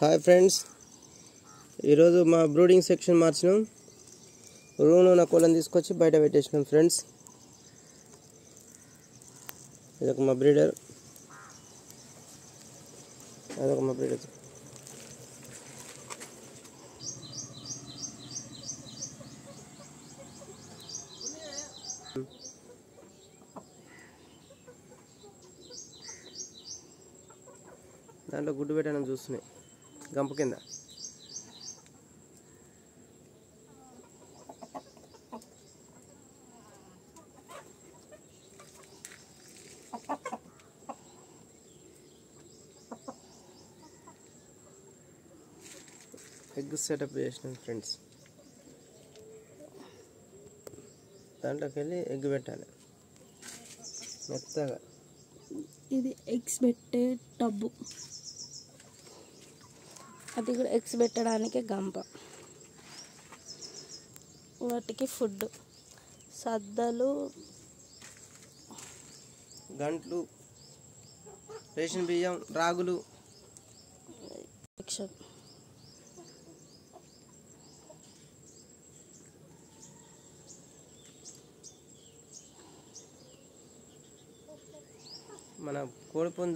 Hi friends, ఈరోజు మా brooding section మార్చినాం. రూమ్లో ఉన్న కోళ్ళని తీసుకొచ్చి బయట పెట్టేసినాం ఫ్రెండ్స్. ఇదొక మా బ్రీడర్, అదొక మా బ్రీడర్. దాంట్లో గుడ్డు పెట్టాలని చూస్తున్నాయి గంప కింద. ఎగ్ సెటప్ చేసినాం ఫ్రెండ్స్. దాంట్లోకి వెళ్ళి ఎగ్ పెట్టాలి మెత్తగా. ఇది ఎగ్స్ పెట్టే టబ్బు, అది కూడా ఎగ్స్ పెట్టడానికి గంప. వాటికి ఫుడ్ సద్దలు, గంట్లు, రేషన్ బియ్యం, రాగులు. మన కోడిపుంజు